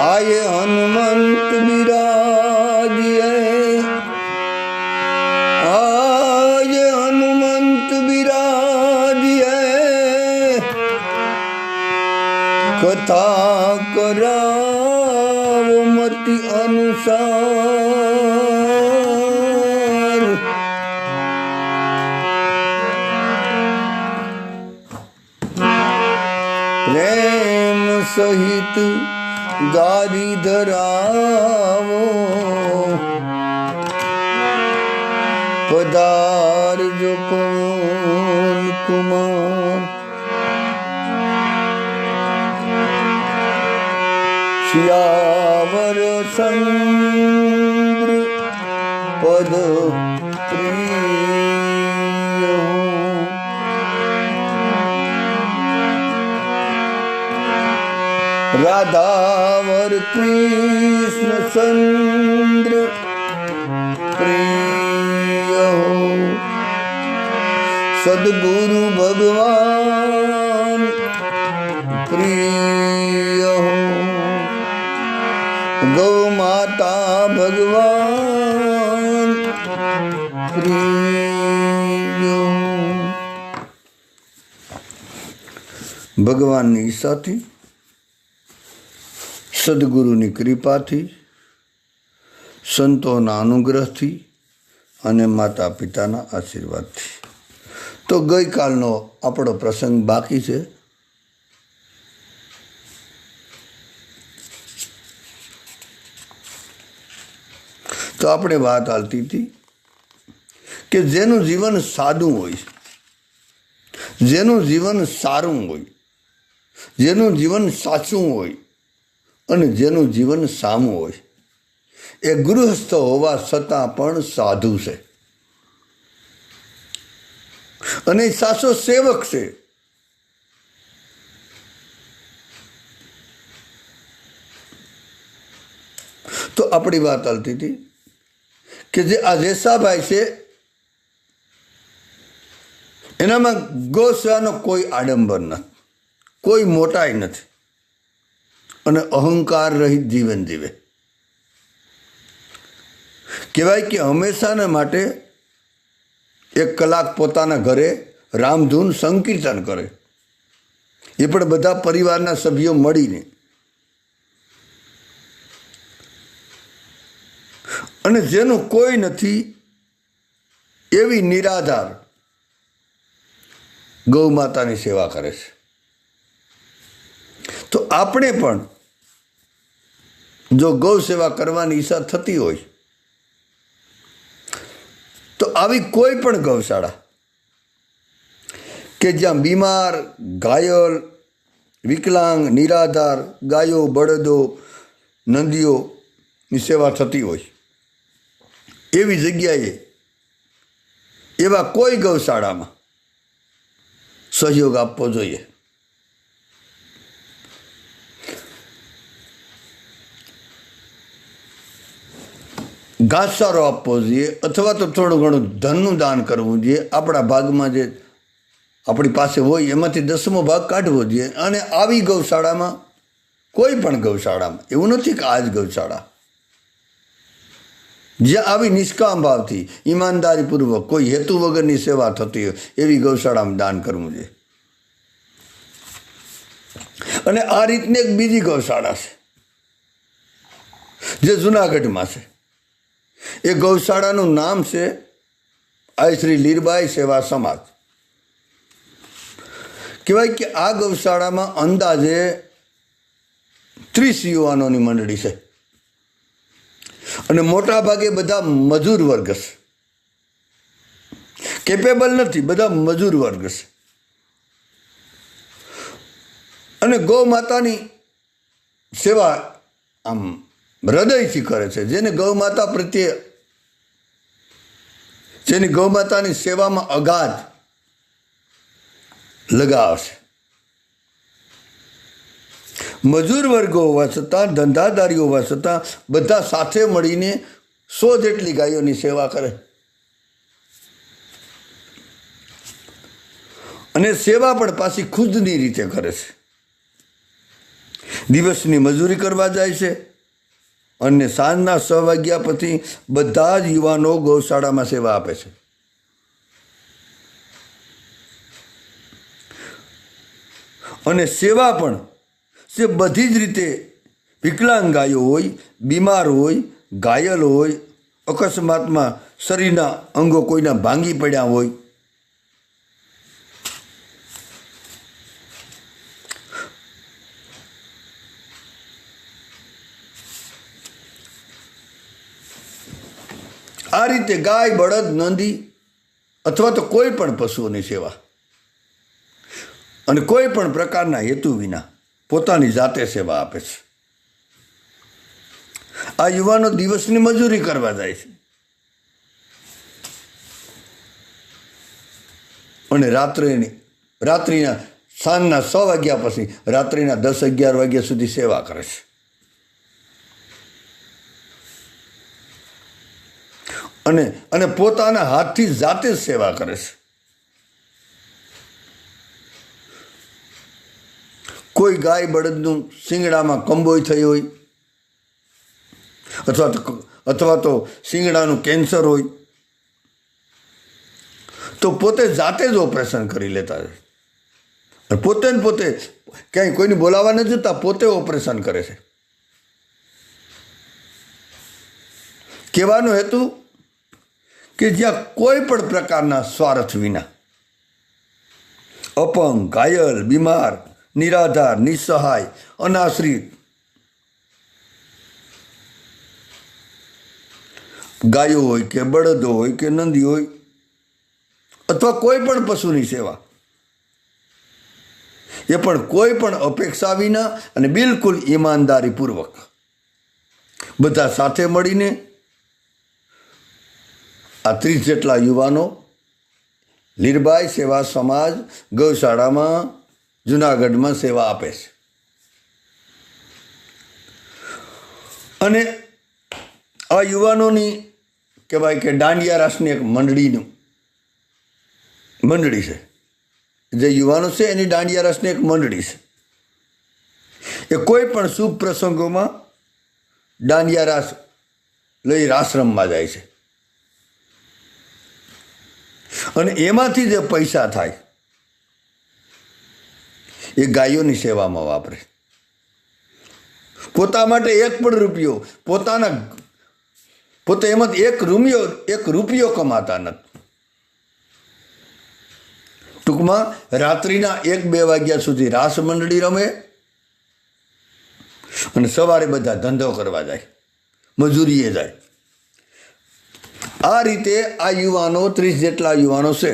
आए हनुमंत विराजिए, आए हनुमंत विराजिए, कथा करावो मति अनुसार। प्रेम सहित गारी धरावो, पधार जो पवन कुमार। सियावर चंद्र पद प्रिय हो, राधावर कृष्ण चंद्र प्रिय हो। सद्गुरु भगवान प्रिय हो, गौ माता भगवान प्रिय हो। ભગવાનની ઈચ્છાથી, સદગુરુની કૃપાથી, સંતોના અનુગ્રહથી અને માતા પિતાના આશીર્વાદથી. તો ગઈકાલનો આપણો પ્રસંગ બાકી છે. તો આપણે વાત હાલતી હતી કે જેનું જીવન સાદું હોય, જેનું જીવન સારું હોય, જેનું જીવન સાચું હોય અને જેનું જીવન સામું હોય, એ ગૃહસ્થ હોવા છતાં પણ સાધુ છે અને સાચો સેવક છે. તો આપણી વાત ચાલતી હતી કે જે આ જેસાભાઈ છે એનામાં ગૌસેવાનો કોઈ આડંબર નથી, કોઈ મોટાઈ નથી અને અહંકાર રહિત જીવન જીવે. કહેવાય કે હંમેશાને માટે 1 કલાક પોતાના ઘરે રામધૂન સંકીર્તન કરે, એ પણ બધા પરિવારના સભ્યો મળીને. અને જેનું કોઈ નથી એવી નિરાધાર ગૌ માતાની સેવા કરે છે. તો આપણે પણ જો ગૌ સેવા કરવાની ઈચ્છા થતી હોય તો આવી કોઈ પણ ગૌશાળા કે જ્યાં બીમાર, ઘાયલ, વિકલાંગ, નિરાધાર ગાયો, બળદો, નંદીઓની સેવા થતી હોય એવી જગ્યાએ, એવા કોઈ ગૌશાળામાં સહયોગ આપવો જોઈએ. ઘાસચારો આપવો જોઈએ અથવા તો થોડું ઘણું ધનનું દાન કરવું જોઈએ. આપણા ભાગમાં જે આપણી પાસે હોય એમાંથી 10મો ભાગ કાઢવો જોઈએ. અને આવી ગૌશાળામાં, કોઈ પણ ગૌશાળામાં, એવું નથી કે આ જ ગૌશાળા, જ્યાં આવી નિષ્કામ ભાવથી, ઈમાનદારીપૂર્વક, કોઈ હેતુ વગરની સેવા થતી હોય એવી ગૌશાળામાં દાન કરવું જોઈએ. અને આ રીતની એક બીજી ગૌશાળા છે જે જુનાગઢમાં છે. એ ગૌશાળાનું નામ છે આઈ શ્રી લીરબાઈ સેવા સમાજ. કહેવાય કે આ ગૌશાળામાં અંદાજે 30 યુવાનોની મંડળી છે અને મોટા ભાગે બધા મજૂર વર્ગ છે, કેપેબલ નથી, બધા મજૂર વર્ગ છે. અને ગૌ માતાની સેવા આમ હૃદયથી કરે છે. જેને ગૌ માતા પ્રત્યે, જેની ગૌ માતાની સેવામાં અગાધ લગાવ છે. મજૂર વર્ગો હોવા છતાં, ધંધાદારીઓ હોવા છતાં બધા સાથે મળીને 100 જેટલી ગાયોની સેવા કરે. અને સેવા પણ પાછી ખુદની રીતે કરે છે. દિવસની મજૂરી કરવા જાય છે અને સાંજના 6 વાગ્યા પછી બધા જ યુવાનો ગૌશાળામાં સેવા આપે છે. અને સેવા પણ જે બધી જ રીતે વિકલાંગ ગાયો હોય, બીમાર હોય, ઘાયલ હોય, અકસ્માતમાં શરીરના અંગો કોઈના ભાંગી પડ્યા હોય, આ રીતે ગાય, બળદ, નંદી અથવા તો કોઈ પણ પશુઓની સેવા અને કોઈ પણ પ્રકારના હેતુ વિના પોતાની જાતે સેવા આપે છે. આ યુવાનો દિવસની મજૂરી કરવા જાય છે અને રાત્રિના સાંજના 6 વાગ્યા પછી રાત્રિના 10-11 વાગ્યા સુધી સેવા કરે છે. અને પોતાના હાથથી જાતે જ સેવા કરે છે. કોઈ ગાય બળદનું શિંગડામાં કંબોઈ થઈ હોય અથવા તો શિંગડાનું કેન્સર હોય તો પોતે જાતે જ ઓપરેશન કરી લેતા છે. પોતે ક્યાંય કોઈને બોલાવવા નથી જતા, પોતે ઓપરેશન કરે છે. કહેવાનો હેતુ કે જ્યાં કોઈ પણ પ્રકારના સ્વાર્થ વિના અપંગ, ઘાયલ, બીમાર, નિરાધાર, નિસહાય, અનાશ્રિત ગાયો હોય કે બળદો હોય કે નંદી હોય અથવા કોઈ પણ પશુની સેવા, એ પણ કોઈ પણ અપેક્ષા વિના અને બિલકુલ ઈમાનદારીપૂર્વક બધા સાથે મળીને આ 30 જેટલા યુવાનો લીરબાઈ સેવા સમાજ ગૌશાળામાં જુનાગઢમાં સેવા આપે છે. અને આ યુવાનોની કહેવાય કે દાંડિયા રાસની એક મંડળી છે. જે યુવાનો છે એની દાંડિયા રાસની એક મંડળી છે. એ કોઈ પણ શુભ પ્રસંગોમાં દાંડિયા રાસ લઈ રાસ રમવા જાય છે અને એમાંથી જે પૈસા થાય એ ગાયોની સેવામાં વાપરે. પોતા માટે એક પણ રૂપિયો પોતે એમાંથી એક રૂપિયો કમાતા નથી. ટૂંકમાં રાત્રિના 1-2 વાગ્યા સુધી રાસ મંડળી રમે અને સવારે બધા ધંધો કરવા જાય, મજૂરીએ જાય. આ રીતે આ યુવાનો 30 જેટલા યુવાનો છે,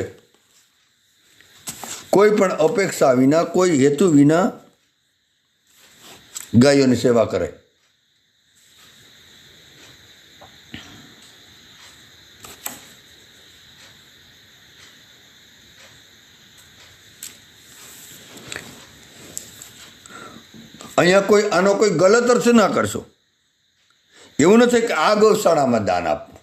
કોઈ પણ અપેક્ષા વિના, કોઈ હેતુ વિના ગાયોની સેવા કરે. અહીંયા આનો કોઈ ગલત અર્થ ના કરશો. એવું નથી કે આ ગૌશાળામાં દાન આપવું.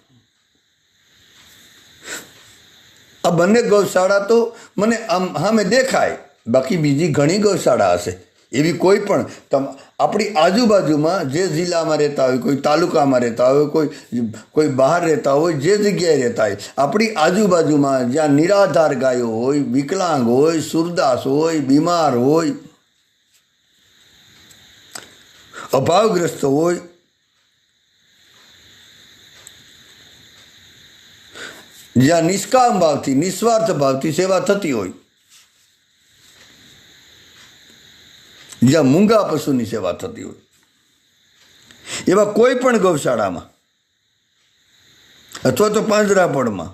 આ બંને ગૌશાળા તો મને સામે દેખાય, બાકી બીજી ઘણી ગૌશાળા હશે. એવી કોઈ પણ આપણી આજુબાજુમાં જે જિલ્લામાં રહેતા હોય, કોઈ તાલુકામાં રહેતા હોય, કોઈ બહાર રહેતા હોય, જે જગ્યાએ રહેતા હોય, આપણી આજુબાજુમાં જ્યાં નિરાધાર ગાયો હોય, વિકલાંગ હોય, સુરદાસ હોય, બીમાર હોય, અભાવગ્રસ્ત હોય, જ્યાં નિષ્કામ ભાવથી, નિસ્વાર્થ ભાવથી સેવા થતી હોય, જ્યાં મૂંગા પશુની સેવા થતી હોય, એવા કોઈ પણ ગૌશાળામાં અથવા તો પાંજરાપોળમાં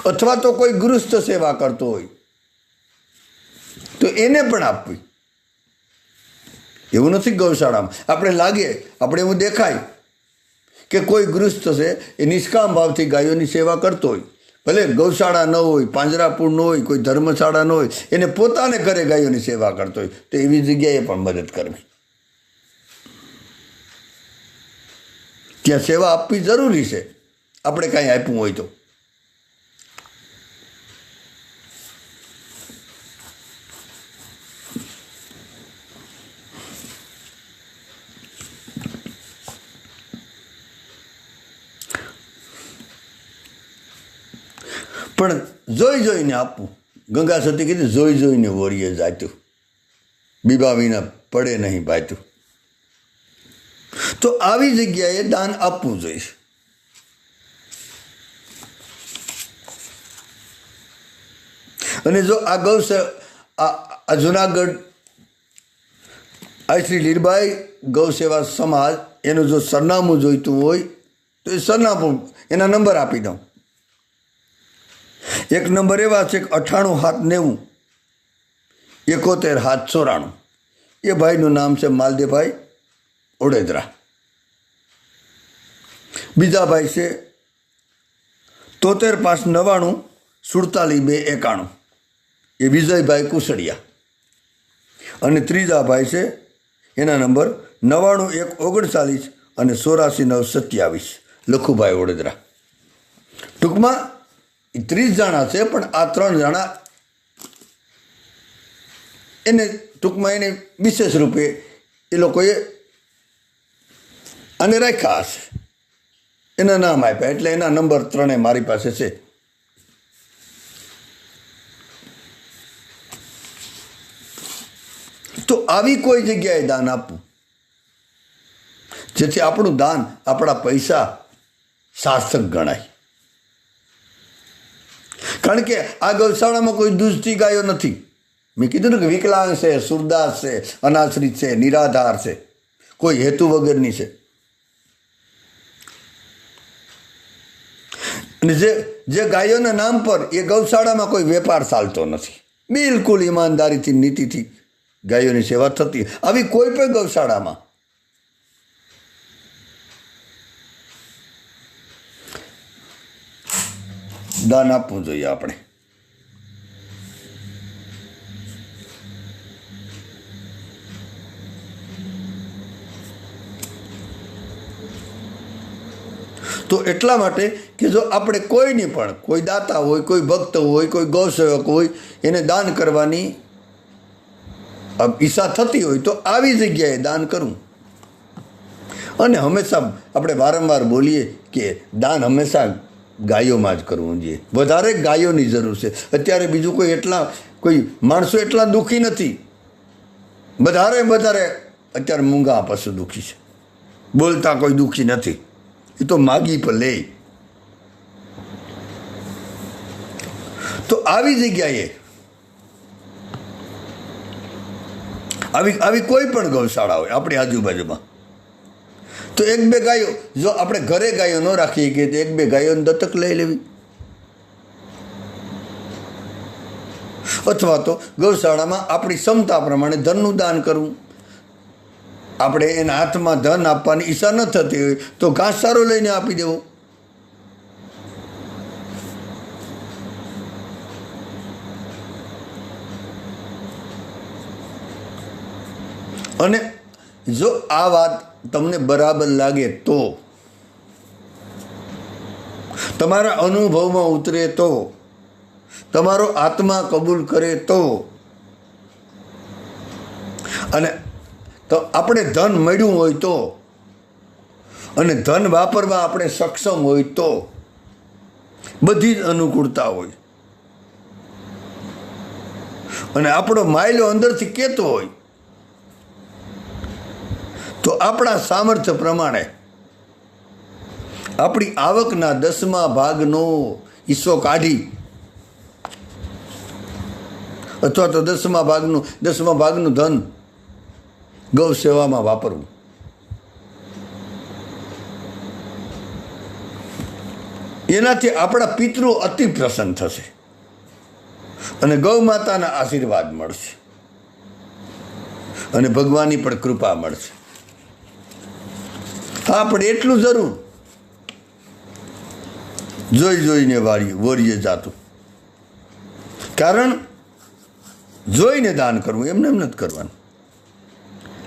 અથવા તો કોઈ ગૃહસ્થ સેવા કરતો હોય તો એને પણ આપવી. એવું નથી ગૌશાળામાં આપણે લાગે, આપણે એવું દેખાય કે કોઈ ગૃહસ્થ છે એ નિષ્કામ ભાવથી ગાયોની સેવા કરતો હોય, ભલે ગૌશાળા ન હોય, પાંજરાપોળ ન હોય, કોઈ ધર્મશાળા ન હોય, એને પોતાને ઘરે ગાયોની સેવા કરતો હોય તો એવી જગ્યાએ પણ મદદ કરવી. ત્યાં સેવા આપવી જરૂરી છે, આપણે કાંઈ આપ્યું હોય તો. પણ જોઈ જોઈને આપવું. ગંગા સતી કીધું જોઈ જોઈને વોરીએ જાતું, બીબા વિના પડે નહીં ભાતું. તો આવી જગ્યાએ દાન આપવું જોઈએ. અને જો આ આ જુનાગઢ આ શ્રી લીરબાઈ ગૌસેવા સમાજ એનું જો સરનામું જોઈતું હોય તો એ સરનામું એના નંબર આપી દઉં. એક નંબર એવા છે કે 9879711794. એ ભાઈનું નામ છે માલદેવભાઈ ઓડેદરા. બીજા ભાઈ છે 7359947291. એ વિજયભાઈ કુસડિયા. અને ત્રીજા ભાઈ છે એના નંબર 99139 અને 84927 લખુભાઈ ઓડેદરા. ટૂંકમાં 30 જણા છે, પણ આ 3 જણા એને ટૂંકમાં એને વિશેષ રૂપે એ લોકોએ આને રાખ્યા હશે, એના નામ આપ્યા, એટલે એના નંબર 3 મારી પાસે છે. તો આવી કોઈ જગ્યાએ દાન આપવું જેથી આપણું દાન, આપણા પૈસા સાર્થક ગણાય. કારણ કે આ ગૌશાળામાં કોઈ દુષ્ટી ગાયો નથી. મેં કીધું ને કે વિકલાંગ છે, સુરદાસ છે, અનાશ્રિત છે, નિરાધાર છે, કોઈ હેતુ વગરની છે. અને જે ગાયોના નામ પર એ ગૌશાળામાં કોઈ વેપાર ચાલતો નથી. બિલકુલ ઈમાનદારીથી, નીતિથી ગાયોની સેવા થતી. આવી કોઈ પણ ગૌશાળામાં દાન આપવું જોઈએ આપણે. તો એટલા માટે કે જો આપણે કોઈની પણ, કોઈ દાતા હોય, કોઈ ભક્ત હોય, કોઈ ગૌસેવક હોય, એને દાન કરવાની ઈચ્છા થતી હોય તો આવી જગ્યાએ દાન કરવું. અને હંમેશા આપણે વારંવાર બોલીએ કે દાન હંમેશા ગાયોમાં જ કરવું જોઈએ. વધારે ગાયોની જરૂર છે અત્યારે. બીજું કોઈ માણસો એટલા દુઃખી નથી. વધારે અત્યારે મૂંગા પશુ દુઃખી છે. બોલતા કોઈ દુઃખી નથી, એ તો માગી પર લે. તો આવી જગ્યાએ આવી કોઈ પણ ગૌશાળા હોય આપણી આજુબાજુમાં, તો 1-2 ગાયો, જો આપણે ઘરે ગાયો ન રાખીએ કે 1-2 ગાયોને દત્તક લઈ લેવી, અથવા તો ગૌશાળામાં આપણી ક્ષમતા પ્રમાણે ધનનું દાન કરવું. આપણે એના હાથમાં ધન આપવાની ઈચ્છા ન થતી હોય તો ઘાસચારો લઈને આપી દેવો. અને જો આ વાત તમને બરાબર લાગે તો, તમારા અનુભવમાં ઉતરે તો, તમારો આત્મા કબૂલ કરે તો, અને તો આપણે ધન મળ્યું હોય તો, અને ધન વાપરવા આપણે સક્ષમ હોય તો, બધી જ અનુકૂળતા હોય, અને આપણો માયલો અંદરથી કહેતો હોય તો આપણા સામર્થ્ય પ્રમાણે આપણી આવકના 10મા ભાગનો હિસ્સો કાઢી, અથવા તો 10મા ભાગનું ધન ગૌ સેવામાં વાપરવું. એનાથી આપણા પિતૃ અતિ પ્રસન્ન થશે અને ગૌ માતાના આશીર્વાદ મળશે અને ભગવાનની પણ કૃપા મળશે. હા, પણ એટલું જરૂર, જોઈ જોઈને વોરીએ જાતું. કારણ જોઈને દાન કરવું, એમને એમ નથી કરવાનું.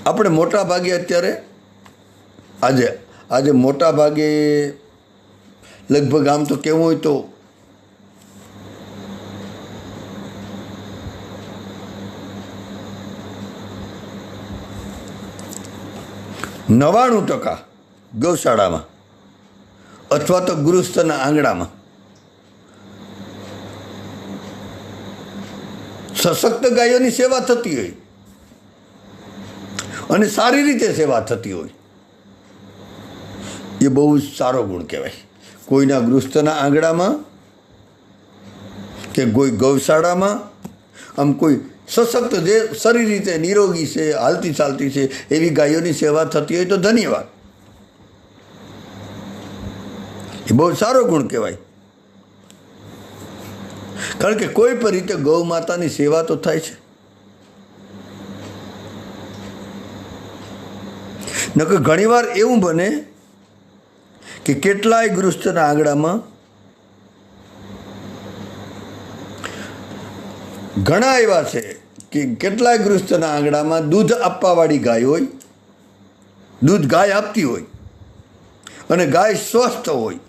આપણે મોટા ભાગે અત્યારે આજે મોટા ભાગે લગભગ આમ તો કેવું હોય તો 99% ગૌશાળામાં અથવા તો ગૃહસ્થના આંગણામાં સશક્ત ગાયોની સેવા થતી હોય અને સારી રીતે સેવા થતી હોય, એ બહુ જ સારો ગુણ કહેવાય. કોઈના ગૃહસ્થના આંગણામાં કે કોઈ ગૌશાળામાં આમ કોઈ સશક્ત જે શરીર રીતે નિરોગી છે, હાલતી ચાલતી છે એવી ગાયોની સેવા થતી હોય તો ધન્યવાદ, એ બહુ સારો ગુણ કહેવાય. કારણ કે કોઈ પણ રીતે ગૌ માતાની સેવા તો થાય છે. નકર ઘણીવાર એવું બને કે કેટલાય ગૃહસ્થના આંગણામાં ઘણા એવા છે કે કેટલાય ગૃહસ્થના આંગણામાં દૂધ આપવાવાળી ગાય હોય, દૂધ ગાય આપતી હોય અને ગાય સ્વસ્થ હોય,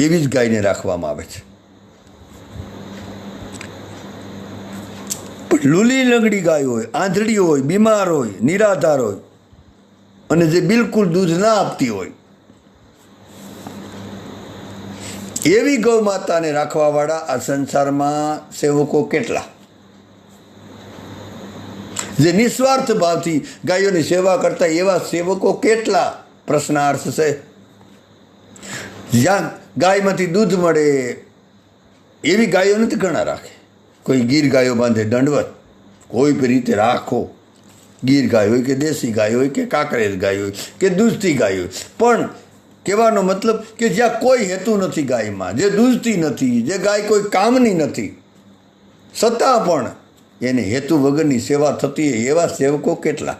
એવી જ ગાયને રાખવામાં આવે છે. પણ લૂલી લંગડી ગાય હોય, આંધળી હોય, બીમાર હોય, નિરાધાર હોય અને જે બિલકુલ દૂધ ના આપતી હોય, એવી ગૌ માતાને રાખવાવાળા આ સંસારમાં સેવકો કેટલા, જે નિસ્વાર્થ ભાવથી ગાયોની સેવા કરતા એવા સેવકો કેટલા? પ્રશ્નાર્થ છે. જ્યાં ગાયમાંથી દૂધ મળે એવી ગાયો નથી ઘણા રાખે. કોઈ ગીર ગાયો બાંધે દંડવત, કોઈ પણ રીતે રાખો, ગીર ગાય હોય કે દેશી ગાય હોય કે કાંકરેજ ગાય હોય કે દૂધતી ગાય હોય, પણ કહેવાનો મતલબ કે જ્યાં કોઈ હેતુ નથી ગાયમાં, જે દૂધતી નથી, જે ગાય કોઈ કામની નથી, છતાં પણ એને હેતુ વગરની સેવા થતી હોય એવા સેવકો કેટલા?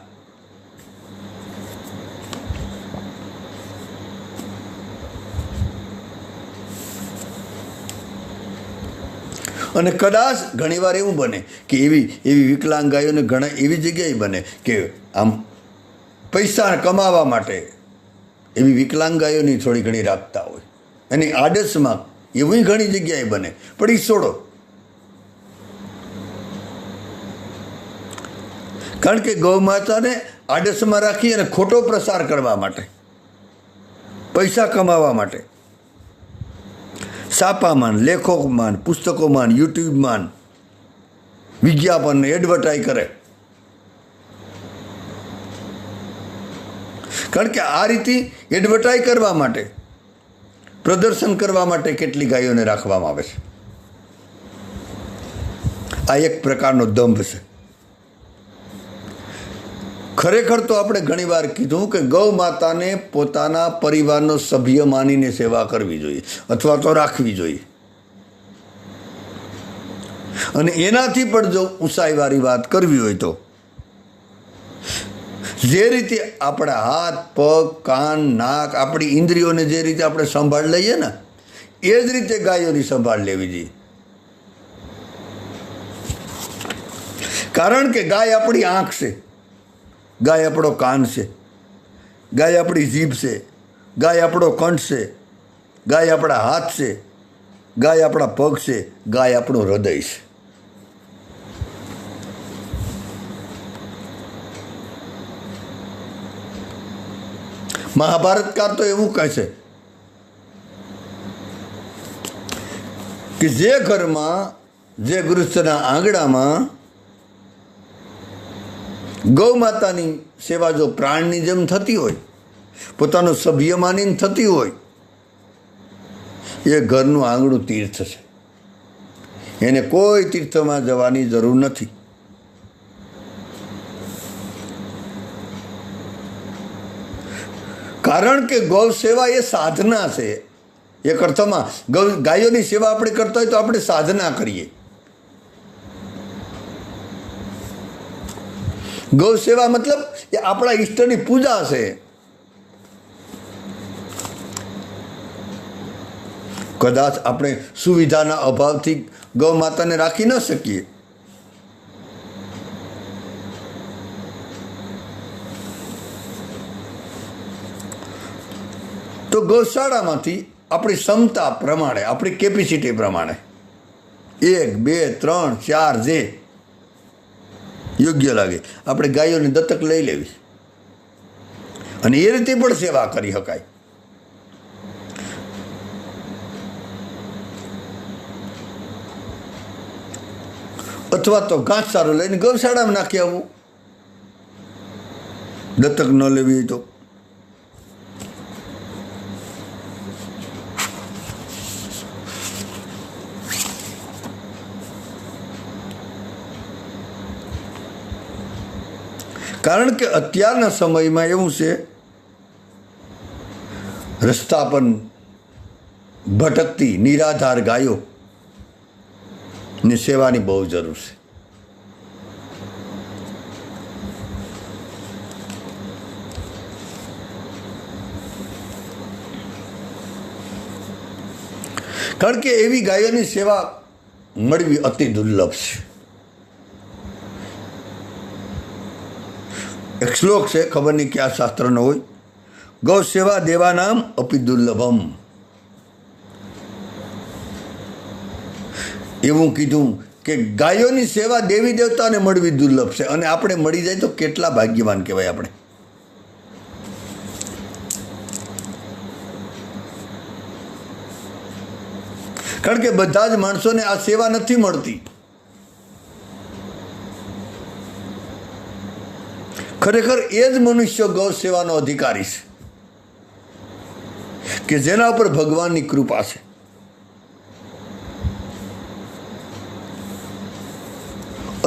અને કદાચ ઘણીવાર એવું બને કે એવી વિકલાંગ ગાયોને ઘણા એવી જગ્યાએ બને કે આમ પૈસા કમાવા માટે એવી વિકલાંગ ગાયોની થોડી ઘણી રાખતા હોય, એની આડસમાં એવી ઘણી જગ્યાએ બને. પણ એ છોડો, કારણ કે ગૌ માતાને આડસમાં રાખી અને ખોટો પ્રસાર કરવા માટે, પૈસા કમાવા માટે છાપામાં, લેખોમાં, પુસ્તકોમાં, યુટ્યુબમાં વિજ્ઞાપન એડવર્ટાઈઝ કરે. કારણ કે આ રીતે એડવર્ટાઈઝ કરવા માટે, પ્રદર્શન કરવા માટે કેટલી ગાયોને રાખવામાં આવે છે. આ એક પ્રકારનો દંભ છે. ખરેખર તો આપણે ઘણીવાર કીધું કે ગૌ માતાને પોતાના પરિવારનો સભ્ય માનીને સેવા કરવી જોઈએ અથવા તો રાખવી જોઈએ. અને એનાથી પણ જો ઊંચાઈવાળી વાત કરવી હોય તો જે રીતે આપણા હાથ, પગ, કાન, નાક, આપણી ઇન્દ્રિયોને જે રીતે આપણે સંભાળ લઈએ ને, એ જ રીતે ગાયોની સંભાળ લેવી જોઈએ. કારણ કે ગાય આપણી આંખ છે, ગાય આપણો કાન છે, ગાય આપણી જીભ છે, ગાય આપણો કંઠ છે, ગાય આપણા હાથ છે, ગાય આપણા પગ છે, ગાય આપણું હૃદય છે. મહાભારતકાર તો એવું કહે છે કે જે ઘરમાં, જે ગૃહસ્થના આંગણામાં ગૌ માતાની સેવા જો પ્રાણની જેમ થતી હોય, પોતાનો સભ્ય માનીને થતી હોય, એ ઘરનું આંગણું તીર્થ છે. એને કોઈ તીર્થમાં જવાની જરૂર નથી. કારણ કે ગૌ સેવા એ સાધના છે. એક અર્થમાં ગાયોની સેવા આપણે કરતા હોય તો આપણે સાધના કરીએ. ગૌ સેવા મતલબ એ આપણા ઈષ્ટની પૂજા છે. કદાચ આપણે સુવિધાના અભાવથી ગૌ માતાને રાખી ન શકીએ, તો ગૌશાળામાંથી આપણી ક્ષમતા પ્રમાણે, આપણી કેપેસિટી પ્રમાણે 1, 2, 3, 4 જે યોગ્ય લાગે આપણે ગાયોની દત્તક લઈ લેવી અને એ રીતે પણ સેવા કરી શકાય. અથવા તો ઘાસચારો લઈને ગૌશાળામાં નાખી આવવું, દત્તક ન લેવી હોય તો. કારણ કે અત્યારના સમયમાં એવું છે, રસ્તા પર ભટકતી નિરાધાર ગાયો ની સેવાની બહુ જરૂર છે. કારણ કે એવી ગાયોની સેવા મળવી અતિ દુર્લભ છે. એક શ્લોક છે, ખબર નહીં ક્યાં શાસ્ત્રનો હોય, ગૌ સેવા દેવાનામ અપી દુર્લભમ. એવું કીધું કે ગાયોની સેવા દેવી દેવતાને મળવી દુર્લભ છે, અને આપણે મળી જાય તો કેટલા ભાગ્યવાન કહેવાય આપણે. કારણ કે બધા જ માણસોને આ સેવા નથી મળતી. ખરેખર એ જ મનુષ્ય ગૌ સેવાનો અધિકારી છે કે જેના ઉપર ભગવાનની કૃપા છે.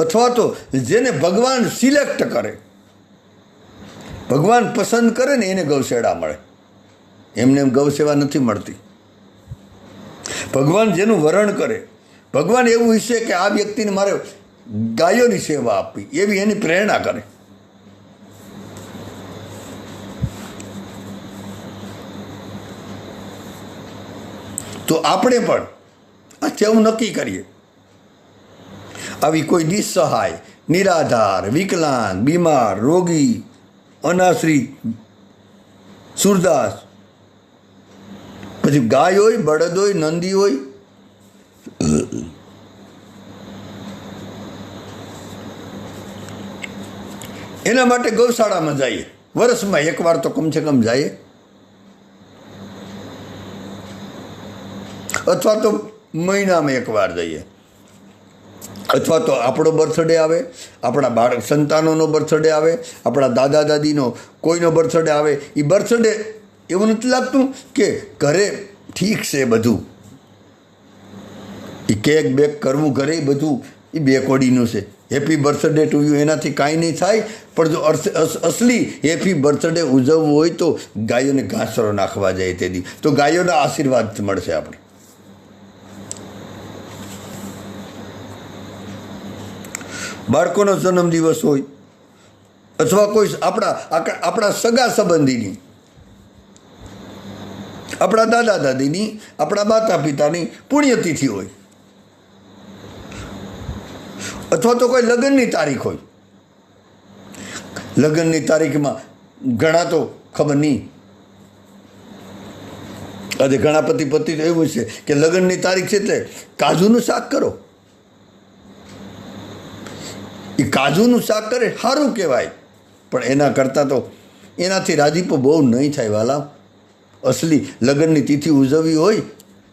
અથવા તો જેને ભગવાન સિલેક્ટ કરે, ભગવાન પસંદ કરે ને એને ગૌશેડા મળે. એમને એમ ગૌ સેવા નથી મળતી. ભગવાન જેનું વરણ કરે, ભગવાન એવું ઈચ્છે કે આ વ્યક્તિને મારે ગાયોની સેવા આપવી, એવી એની પ્રેરણા કરે. તો આપણે પણ આ એવું નક્કી કરીએ, આવી કોઈ નિસહાય, નિરાધાર, વિકલાંગ, બીમાર, રોગી, અનાશ્રિત, સુરદાસ, પછી ગાય હોય, બળદ હોય, નંદી હોય, એના માટે ગૌશાળામાં જઈએ. વર્ષમાં એકવાર તો કમસે કમ જઈએ, અથવા તો મહિનામાં એકવાર જઈએ. અથવા તો આપણો બર્થડે આવે, આપણા બાળક સંતાનોનો બર્થડે આવે, આપણા દાદા દાદીનો કોઈનો બર્થડે આવે. એ બર્થડે એવું નથી લાગતું કે ઘરે ઠીક છે બધું, એ કેક બેક કરવું ઘરે બધું એ બેકોડીનું છે. હેપી બર્થડે ટુ યુ એનાથી કાંઈ નહીં થાય. પણ જો અસલી હેપી બર્થડે ઉજવવું હોય તો ગાયોને ઘાસચારો નાખવા જાય તેથી, તો ગાયોના આશીર્વાદ મળશે આપણે. બાળકોનો જન્મદિવસ હોય, અથવા કોઈ આપણા સગા સંબંધીની, આપણા દાદા દાદીની, આપણા માતા પિતાની પુણ્યતિથિ હોય, અથવા તો કોઈ લગ્નની તારીખ હોય. લગ્નની તારીખમાં ઘણા તો ખબર નહીં, આજે ઘણા પતિ તો એવું છે કે લગ્નની તારીખ છે એટલે કાજુનું શાક કરો. એ કાજુનું શાક કરે સારું કહેવાય, પણ એના કરતાં તો એનાથી રાજીપો બહુ નહીં થાય વાલા. અસલી લગ્નની તિથિ ઉજવવી હોય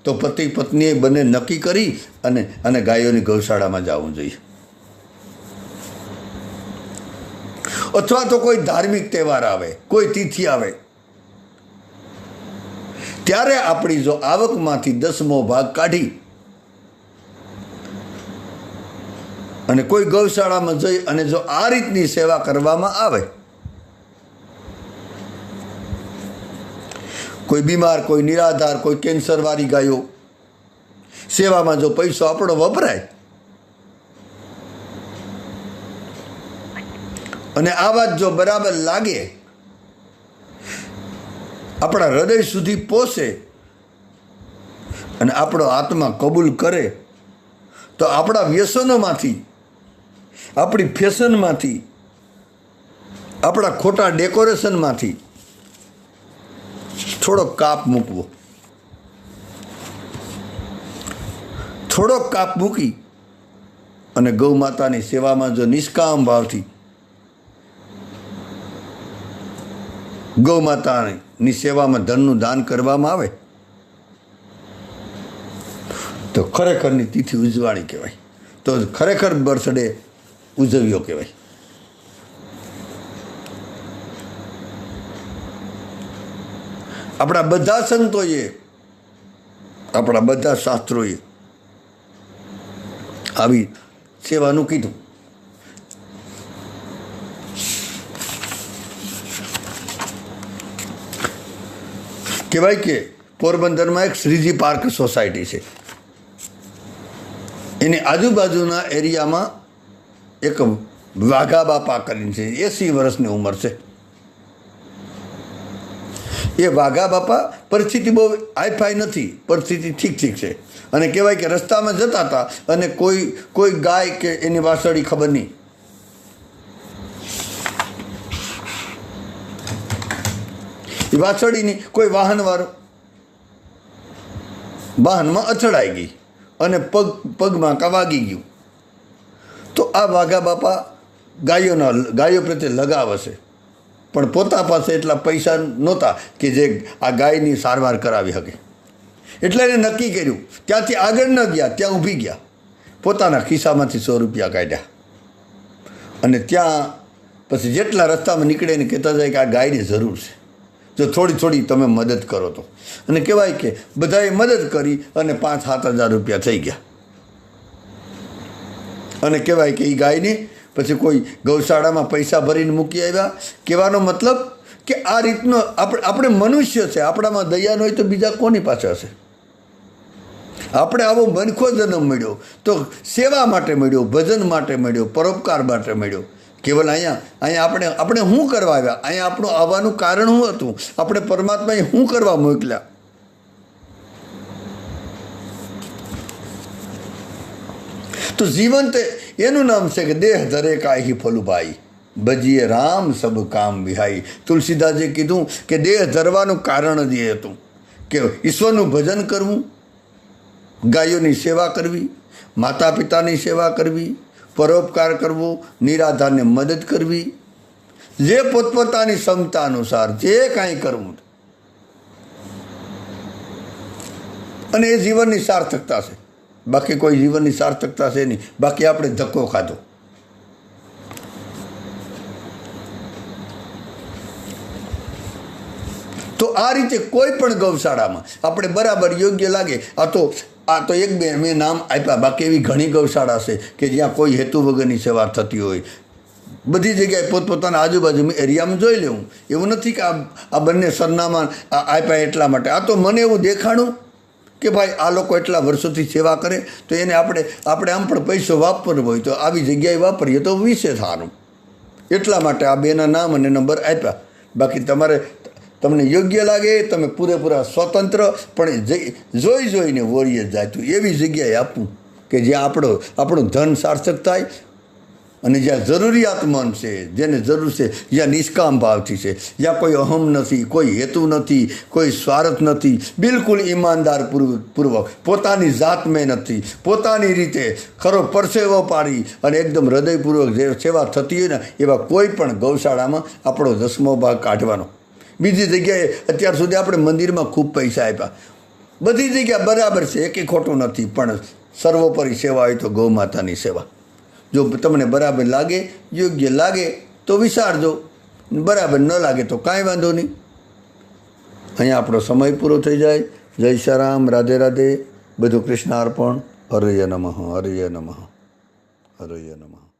તો પતિ પત્નીએ બંને નક્કી કરી અને ગાયોની ગૌશાળામાં જવું જોઈએ. અથવા તો કોઈ ધાર્મિક તહેવાર આવે, કોઈ તિથિ આવે, ત્યારે આપણી જો આવકમાંથી 10મો ભાગ કાઢી અને કોઈ ગૌશાળામાં જઈ અને જો આ રીતની સેવા કરવામાં આવે, કોઈ બીમાર, કોઈ નિરાધાર, કોઈ કેન્સરવાળી ગાયો સેવામાં જો પૈસો આપણો વપરાય અને આ વાત જો બરાબર લાગે, આપણા હૃદય સુધી પહોંચે અને આપણો આત્મા કબૂલ કરે, તો આપણા વ્યસનોમાંથી, આપણી ફેશનમાંથી, આપણા ખોટા ડેકોરેશનમાંથી થોડોક કાપ મૂકવો. થોડોક કાપ મૂકી અને ગૌ માતાની સેવામાં જો નિષ્કામ ભાવથી ગૌ માતાની સેવામાં ધનનું દાન કરવામાં આવે તો ખરેખરની તિથિ ઉજવાણી કહેવાય. તો ખરેખર બર્થડે ઉજવ્યો કહેવાય. આપણા બધા સંતોએ, આપણા બધા શાસ્ત્રોએ આવી સેવાનું કીધું. કહેવાય કે પોરબંદરમાં એક શ્રીજી પાર્ક સોસાયટી છે. એની આજુબાજુના એરિયામાં એક વાઘા બાપા કરીને છે, 80 વર્ષની ઉંમર છે. એ વાઘા બાપા પરિસ્થિતિ બહુ હાઈફાઈ નથી, પરિસ્થિતિ ઠીક ઠીક છે. અને કહેવાય કે રસ્તામાં જતા હતા અને કોઈ ગાય કે એની વાસળી ખબર નહીં, એ વાસળીની કોઈ વાહનમાં અથડાઈ ગઈ અને પગમાં વાગી ગયું. તો આ વાઘા બાપા ગાયો પ્રત્યે લગાવ હશે, પણ પોતા પાસે એટલા પૈસા નહોતા કે જે આ ગાયની સારવાર કરાવી શકે. એટલે એને નક્કી કર્યું, ત્યાંથી આગળ ન ગયા, ત્યાં ઊભી ગયા, પોતાના ખિસ્સામાંથી 100 રૂપિયા કાઢ્યા અને ત્યાં પછી જેટલા રસ્તામાં નીકળે એને કહેતા જાય કે આ ગાયની જરૂર છે, જો થોડી થોડી તમે મદદ કરો તો. અને કહેવાય કે બધાએ મદદ કરી અને 5-7 હજાર રૂપિયા થઈ ગયા. અને કહેવાય કે એ ગાયને પછી કોઈ ગૌશાળામાં પૈસા ભરીને મૂકી આવ્યા. કહેવાનો મતલબ કે આ રીતનો આપણે મનુષ્ય છે, આપણામાં દયા ન હોય તો બીજા કોની પાસે હશે? આપણે આવો મનખો જન્મ મળ્યો તો સેવા માટે મળ્યો, ભજન માટે મળ્યો, પરોપકાર માટે મળ્યો. કેવલ અહીંયા આપણે શું કરવા આવ્યા? અહીંયા આપણું આવવાનું કારણ શું હતું? આપણે પરમાત્માએ શું કરવા મોકલ્યા? તો જીવન તે એનું નામ છે કે દેહ ધરે કાહી ફલુભાઈ, ભજીએ રામ સબ કામ વિહાઈ. તુલસીદાસે કીધું કે દેહ ધરવાનું કારણ જ એ હતું કે ઈશ્વરનું ભજન કરવું, ગાયોની સેવા કરવી, માતા પિતાની સેવા કરવી, પરોપકાર કરવો, નિરાધારને મદદ કરવી, જે પોતપોતાની ક્ષમતા અનુસાર જે કાંઈ કરવું. અને એ જીવનની સાર્થકતા છે, બાકી કોઈ જીવનની સાર્થકતા છે નહીં. બાકી આપણે ધક્કો ખાધો. તો આ રીતે કોઈ પણ ગૌશાળામાં આપણે બરાબર યોગ્ય લાગે. આ તો એક બે મેં નામ આપ્યા, બાકી એવી ઘણી ગૌશાળા છે કે જ્યાં કોઈ હેતુ વગરની સેવા થતી હોય. બધી જગ્યાએ પોતપોતાના આજુબાજુ એરિયામાં જોઈ લેવું. એવું નથી કે આ બંને સરનામા આપ્યા એટલા માટે. આ તો મને એવું દેખાણું કે ભાઈ આ લોકો એટલા વર્ષોથી સેવા કરે તો એને આપણે આમ પણ પૈસો વાપરવો હોય તો આવી જગ્યાએ વાપરીએ તો વિશે સારું. એટલા માટે આ બેના નામ અને નંબર આપ્યા. બાકી તમને યોગ્ય લાગે, તમે પૂરેપૂરા સ્વતંત્ર, પણ જોઈને વોરીએ જાતું એવી જગ્યાએ આપવું કે જ્યાં આપણું ધન સાર્થક થાય અને જ્યાં જરૂરિયાતમંદ છે, જેને જરૂર છે, જ્યાં નિષ્કામ ભાવથી છે, જ્યાં કોઈ અહમ નથી, કોઈ હેતુ નથી, કોઈ સ્વાર્થ નથી, બિલકુલ ઈમાનદાર પૂર્વક પોતાની જાત મહેનતથી પોતાની રીતે ખરો પરસેવો પાડી અને એકદમ હૃદયપૂર્વક જે સેવા થતી હોય ને એવા કોઈ પણ ગૌશાળામાં આપણો 10મો ભાગ કાઢવાનો. બીજી જગ્યાએ અત્યાર સુધી આપણે મંદિરમાં ખૂબ પૈસા આપ્યા, બધી જગ્યા બરાબર છે, એકે ખોટું નથી, પણ સર્વોપરી સેવા હોય તો ગૌ માતાની સેવા. જો તમને બરાબર લાગે, યોગ્ય લાગે તો વિચારજો, બરાબર ન લાગે તો કાંઈ વાંધો નહીં. અહીંયા આપણો સમય પૂરો થઈ જાય. જય શ્રી રામ, રાધે રાધે, બધું કૃષ્ણ અર્પણ. હરય નમઃ, હરય નમઃ, હરય નમઃ.